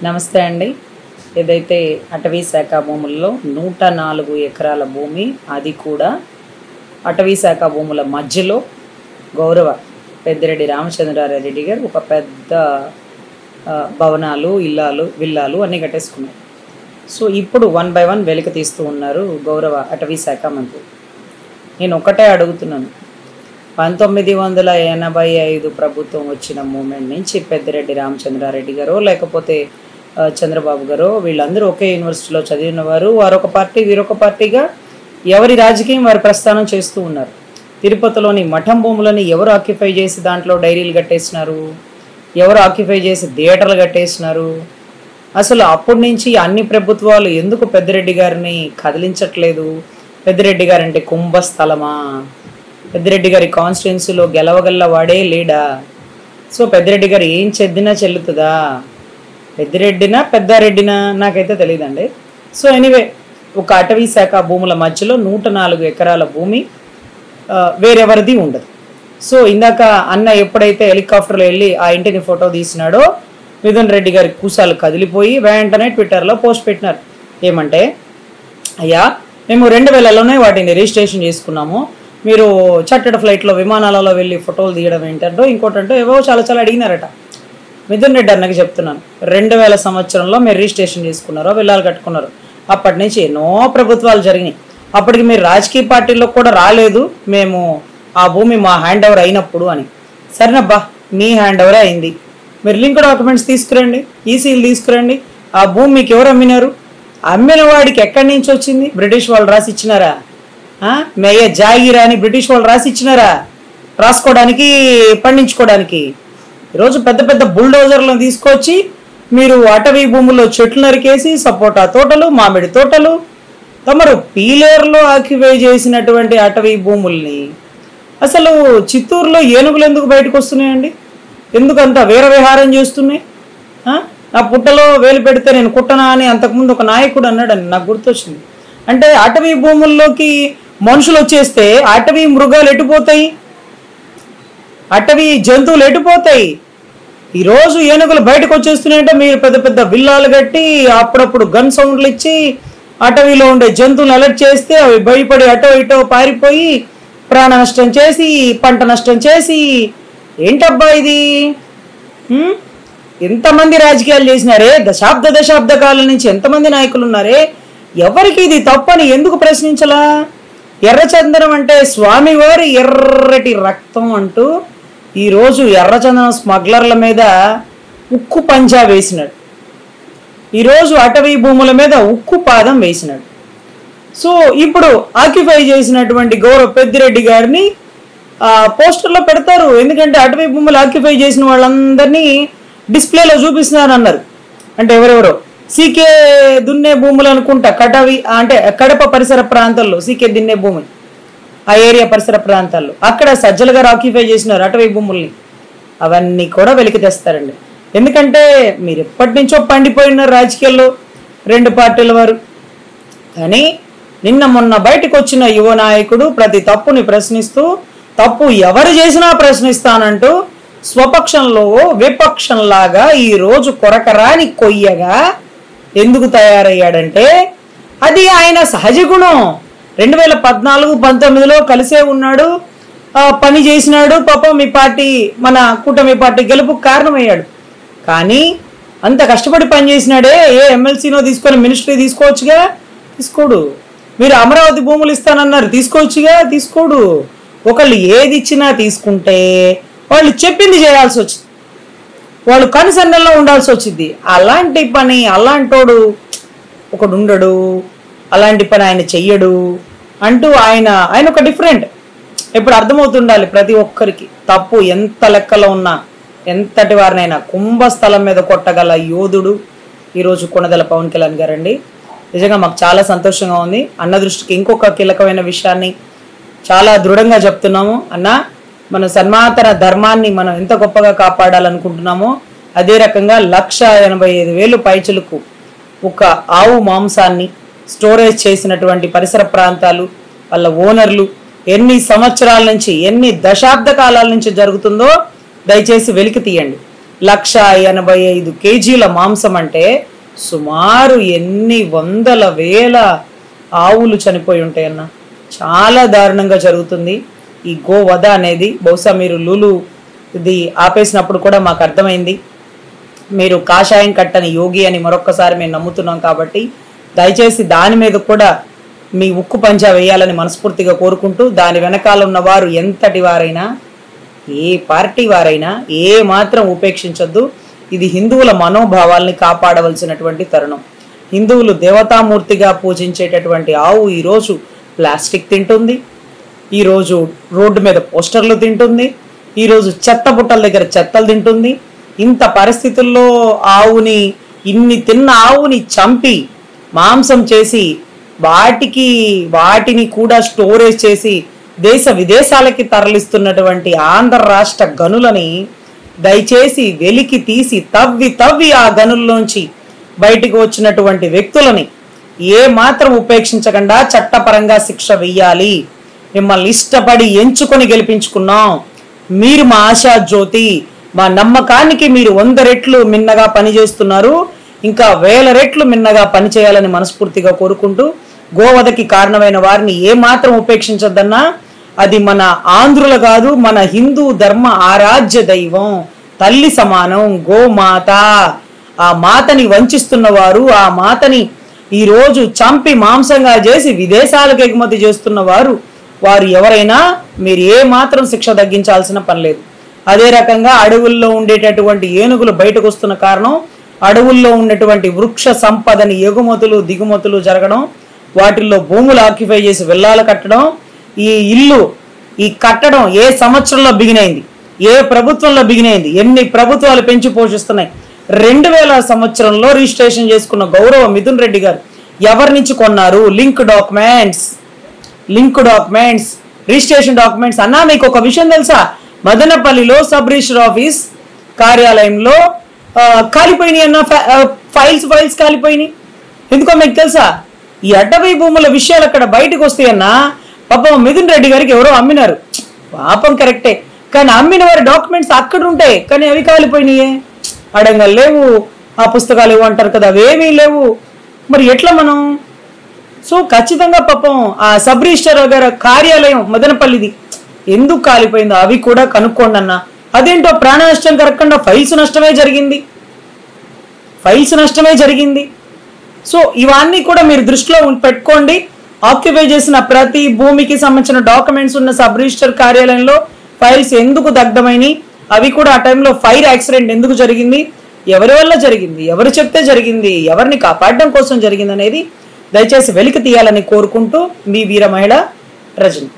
నమస్తే అండి. ఏదైతే అటవీ శాఖ భూముల్లో 104 ఎకరాల భూమి, అది కూడా అటవీ శాఖ భూముల మధ్యలో గౌరవ పెద్దిరెడ్డి రామచంద్రారెడ్డి గారు ఒక పెద్ద భవనాలు, విల్లాలు అన్నీ కట్టేసుకున్నారు. సో ఇప్పుడు 1 by 1 వెలికి తీస్తూ ఉన్నారు గౌరవ అటవీ శాఖ మంత్రి. నేను ఒకటే అడుగుతున్నాను, 1985 ప్రభుత్వం వచ్చిన మూమెంట్ నుంచి పెద్దిరెడ్డి రామచంద్రారెడ్డి గారు లేకపోతే చంద్రబాబు గారు వీళ్ళందరూ ఒకే యూనివర్సిటీలో చదివిన వారు, వారొక పార్టీ వీరొక పార్టీగా ఎవరి రాజకీయం వారి ప్రస్థానం చేస్తూ ఉన్నారు. తిరుపతిలోని మఠం భూములని ఎవరు ఆక్యుపై చేసి దాంట్లో డైరీలు కట్టేసినారు, ఎవరు ఆక్యుపై చేసి థియేటర్లు కట్టేసినారు. అసలు అప్పటి నుంచి అన్ని ప్రభుత్వాలు ఎందుకు పెద్దిరెడ్డి గారిని కదిలించట్లేదు? పెద్దిరెడ్డి గారంటే కుంభస్థలమా? పెద్దిరెడ్డి గారి కాన్స్టిట్యున్సీలో గెలవగల్ల వాడే లేడా? సో పెద్దిరెడ్డి గారు ఏం చెద్దినా చెల్లుతుందా? పెద్దిరెడ్డినా పెద్దారెడ్డినా నాకైతే తెలియదండి. సో ఎనీవే, ఒక అటవీ శాఖ భూముల మధ్యలో 104 ఎకరాల భూమి వేరెవరిది ఉండదు. సో ఇందాక అన్న ఎప్పుడైతే హెలికాప్టర్లో వెళ్ళి ఆ ఇంటిని ఫోటో తీసినాడో మిథున్ రెడ్డి గారి కూసాలు కదిలిపోయి వెంటనే ట్విట్టర్లో పోస్ట్ పెట్టినారు. ఏమంటే, అయ్యా మేము 2000లోనే వాటిని రిజిస్ట్రేషన్ చేసుకున్నాము, మీరు చార్టర్డ్ ఫ్లైట్లో విమానాలలో వెళ్ళి ఫోటోలు తీయడం ఏంటంటో ఇంకోటంటో ఏవో చాలా అడిగినారట. మిథున్ రెడ్డి అన్నకి చెప్తున్నాను, 2000 సంవత్సరంలో మీరు రిజిస్ట్రేషన్ చేసుకున్నారో, విల్లాలు కట్టుకున్నారు. అప్పటి నుంచి ఎన్నో ప్రభుత్వాలు జరిగినాయి. అప్పటికి మీరు రాజకీయ పార్టీలో కూడా రాలేదు, మేము ఆ భూమి మా హ్యాండ్ ఓవర్ అయినప్పుడు అని. సరేనబ్బా, మీ హ్యాండ్ ఓవరే అయింది, మీరు లింక్ డాక్యుమెంట్స్ తీసుకురండి, ఈసీలు తీసుకురండి. ఆ భూమి మీకు ఎవరు అమ్మినారు? అమ్మిన వాడికి ఎక్కడి నుంచి వచ్చింది? బ్రిటిష్ వాళ్ళు రాసి ఇచ్చినారా? మేయ జాగిరా అని బ్రిటిష్ వాళ్ళు రాసి ఇచ్చినారా రాసుకోవడానికి, పండించుకోవడానికి? ఈరోజు పెద్ద బుల్డోజర్లను తీసుకొచ్చి మీరు అటవీ భూముల్లో చెట్లు నరికేసి సపోటా తోటలు, మామిడి తోటలు, తమరు పీలేరులో ఆక్యుపై చేసినటువంటి అటవీ భూముల్ని అసలు చిత్తూరులో ఏనుగులు ఎందుకు బయటకు వస్తున్నాయండి? ఎందుకంత వీరవిహారం చేస్తున్నాయి? నా పుట్టలో వేలు పెడితే నేను కుట్టనా అని అంతకుముందు ఒక నాయకుడు అన్నాడని నాకు గుర్తొచ్చింది. అంటే అటవీ భూముల్లోకి మనుషులు వచ్చేస్తే అటవీ మృగాలు ఎటుపోతాయి, అటవీ జంతువులు ఎటుపోతాయి? ఈరోజు ఏనుగులు బయటకు వచ్చేస్తున్నాయంటే మీరు పెద్ద విల్లాలు కట్టి అప్పుడప్పుడు గన్ సౌండ్లు ఇచ్చి అటవీలో ఉండే జంతువులు అలర్ట్ చేస్తే అవి భయపడి అటో ఇటో పారిపోయి ప్రాణ నష్టం చేసి, పంట నష్టం చేసి, ఏంటబ్బా ఇది? ఎంతమంది రాజకీయాలు చేసినారే, దశాబ్ద కాలం నుంచి ఎంతమంది నాయకులు ఉన్నారే, ఎవరికి ఇది తప్పని ఎందుకు ప్రశ్నించలా? ఎర్రచందనం అంటే స్వామివారి ఎర్రటి రక్తం అంటూ ఈరోజు ఎర్రచందనం స్మగ్లర్ల మీద ఉక్కు పంజా వేసినాడు, ఈరోజు అటవీ భూముల మీద ఉక్కు పాదం వేసినాడు. సో ఇప్పుడు ఆక్యుపై చేసినటువంటి గౌరవ పెద్దిరెడ్డి గారిని పోస్టర్లో పెడతారు. ఎందుకంటే అటవీ భూములు ఆక్యుపై చేసిన వాళ్ళందరినీ డిస్ప్లేలో చూపిస్తున్నారు అన్నారు. అంటే ఎవరెవరో సీకే దున్నే భూములు అనుకుంటా, అంటే కడప పరిసర ప్రాంతాల్లో సీకే దున్నే భూమి, ఆ ఏరియా పరిసర ప్రాంతాల్లో అక్కడ సజ్జల గారు ఆక్యుపై చేసినారు అటవీ భూముల్ని. అవన్నీ కూడా వెలికి తెస్తారండి. ఎందుకంటే మీరు ఎప్పటి నుంచో పండిపోయినారు రాజకీయాల్లో 2 పార్టీల వారు. కానీ నిన్న మొన్న బయటకు వచ్చిన యువ నాయకుడు ప్రతి తప్పుని ప్రశ్నిస్తూ, తప్పు ఎవరు చేసినా ప్రశ్నిస్తానంటూ స్వపక్షంలో విపక్షంలాగా ఈరోజు కొరకరాని కొయ్యగా ఎందుకు తయారయ్యాడంటే అది ఆయన సహజ గుణం. 2014-19లో కలిసే ఉన్నాడు, పని చేసినాడు, పాపం మీ పార్టీ మన కూటమి పార్టీ గెలుపుకు కారణమయ్యాడు. కానీ అంత కష్టపడి పనిచేసినాడే, ఏ ఎమ్మెల్సీనో తీసుకొని మినిస్ట్రీ తీసుకోవచ్చుగా, తీసుకోడు. మీరు అమరావతి భూములు ఇస్తానన్నారు, తీసుకోవచ్చుగా, తీసుకోడు. ఒకళ్ళు ఏది ఇచ్చినా తీసుకుంటే వాళ్ళు చెప్పింది చేయాల్సి వచ్చింది, వాళ్ళు కనుసన్నల్లో ఉండాల్సి వచ్చింది. అలాంటి పని అలాంటోడు ఒకడు ఉండడు, అలాంటి పని ఆయన చెయ్యడు అంటూ ఆయన ఒక డిఫరెంట్. ఇప్పుడు అర్థమవుతుండాలి ప్రతి ఒక్కరికి, తప్పు ఎంత లెక్కలో ఉన్నా ఎంతటి వారినైనా కుంభస్థలం మీద కొట్టగల యోధుడు ఈరోజు కొణదెల పవన్ కళ్యాణ్ గారండి. నిజంగా మాకు చాలా సంతోషంగా ఉంది. అన్న దృష్టికి ఇంకొక కీలకమైన విషయాన్ని చాలా దృఢంగా చెప్తున్నాము. అన్న, మన సనాతన ధర్మాన్ని మనం ఎంత గొప్పగా కాపాడాలనుకుంటున్నామో అదే రకంగా 185,000 పైచులకు ఒక ఆవు మాంసాన్ని స్టోరేజ్ చేసినటువంటి పరిసర ప్రాంతాలు, వాళ్ళ ఓనర్లు ఎన్ని సంవత్సరాల నుంచి, ఎన్ని దశాబ్ద కాలాల నుంచి జరుగుతుందో దయచేసి వెలికి తీయండి. 185 కేజీల మాంసం అంటే సుమారు ఎన్ని వందల వేల ఆవులు చనిపోయి ఉంటాయన్న. చాలా దారుణంగా జరుగుతుంది ఈ గోవధ అనేది. బహుశా మీరు లూలు ఇది ఆపేసినప్పుడు కూడా మాకు అర్థమైంది, మీరు కాషాయం కట్టని యోగి అని మరొక్కసారి మేము నమ్ముతున్నాం. కాబట్టి దయచేసి దాని మీద కూడా మీ ఉక్కు పంజా వేయాలని మనస్ఫూర్తిగా కోరుకుంటూ, దాని వెనకాల ఉన్నవారు ఎంతటి వారైనా, ఏ పార్టీ వారైనా ఏ మాత్రం ఉపేక్షించొద్దు. ఇది హిందువుల మనోభావాల్ని కాపాడవలసినటువంటి తరుణం. హిందువులు దేవతామూర్తిగా పూజించేటటువంటి ఆవు ఈరోజు ప్లాస్టిక్ తింటుంది, ఈరోజు రోడ్డు మీద పోస్టర్లు తింటుంది, ఈరోజు చెత్త బుట్టల దగ్గర చెత్తలు తింటుంది. ఇంత పరిస్థితుల్లో ఇన్ని తిన్న ఆవుని చంపి మాంసం చేసి వాటిని కూడా స్టోరేజ్ చేసి దేశ విదేశాలకి తరలిస్తున్నటువంటి ఆంధ్ర రాష్ట్ర గనులని దయచేసి వెలికి తీసి తవ్వి ఆ గనుల్లోంచి బయటికి వచ్చినటువంటి వ్యక్తులని ఏ మాత్రం ఉపేక్షించకుండా చట్టపరంగా శిక్ష వెయ్యాలి. మిమ్మల్ని ఇష్టపడి ఎంచుకొని గెలిపించుకున్నాం, మీరు మా ఆశా జ్యోతి, మా నమ్మకానికి మీరు 100 రెట్లు మిన్నగా పనిచేస్తున్నారు, ఇంకా 1000 రెట్లు మిన్నగా పనిచేయాలని మనస్ఫూర్తిగా కోరుకుంటూ, గోవధకి కారణమైన వారిని ఏ మాత్రం ఉపేక్షించొద్దన్నా. అది మన ఆంధ్రుల కాదు, మన హిందూ ధర్మ ఆరాధ్య దైవం, తల్లి సమానం గోమాత. ఆ మాతని వంచిస్తున్న వారు, ఆ మాతని ఈరోజు చంపి మాంసంగా చేసి విదేశాలకు ఎగుమతి చేస్తున్న వారు ఎవరైనా మీరు ఏ మాత్రం శిక్ష తగ్గించాల్సిన పని లేదు. అదే రకంగా అడవుల్లో ఉండేటటువంటి ఏనుగులు బయటకు వస్తున్న కారణం, అడవుల్లో ఉన్నటువంటి వృక్ష సంపదని ఎగుమతులు దిగుమతులు జరగడం, వాటిల్లో భూములు ఆక్యుపై చేసి విల్లాలు కట్టడం, ఈ కట్టడం ఏ సంవత్సరంలో బిగినైంది, ఏ ప్రభుత్వంలో బిగినైంది, ఎన్ని ప్రభుత్వాలు పెంచి పోషిస్తున్నాయి. 2000 సంవత్సరంలో రిజిస్ట్రేషన్ చేసుకున్న గౌరవ మిథున్ రెడ్డి గారు ఎవరి నుంచి కొన్నారు? Link documents, registration documents. అన్నా మీకు ఒక విషయం తెలుసా? మదనపల్లిలో సబ్ రిజిస్టర్ ఆఫీస్ కార్యాలయంలో కాలిపోయినాయి అన్న, ఫైల్స్ కాలిపోయినాయి. ఎందుకో మీకు తెలుసా? ఈ అడ్డవై భూముల విషయాలు అక్కడ బయటకు వస్తాయన్నా. పాపం మిథున్ రెడ్డి గారికి ఎవరో అమ్మినారు, పాపం కరెక్టే, కానీ అమ్మిన వారి డాక్యుమెంట్స్ అక్కడ ఉంటాయి, కానీ అవి కాలిపోయినాయే. అడంగలు లేవు, ఆ పుస్తకాలు లేవు అంటారు కదా, అవేమీ లేవు. మరి ఎట్లా మనం? సో ఖచ్చితంగా పాపం ఆ సబ్ రిజిస్టర్ గారి కార్యాలయం మదనపల్లిది ఎందుకు కాలిపోయిందో అవి కూడా కనుక్కోండి అన్న. అదేంటో ప్రాణ నష్టం కరగకుండా ఫైల్స్ నష్టమే జరిగింది. సో ఇవన్నీ కూడా మీరు దృష్టిలో పెట్టుకోండి. ఆక్యుపై చేసిన ప్రతి భూమికి సంబంధించిన డాక్యుమెంట్స్ ఉన్న సబ్ రిజిస్టర్ కార్యాలయంలో ఫైల్స్ ఎందుకు దగ్ధమైనవి, అవి కూడా ఆ టైంలో ఫైర్ యాక్సిడెంట్ ఎందుకు జరిగింది, ఎవరి వల్ల జరిగింది, ఎవరు చెప్తే జరిగింది, ఎవరిని కాపాడడం కోసం జరిగింది అనేది దయచేసి వెలికి తీయాలని కోరుకుంటూ మీ వీర మహిళ రజని.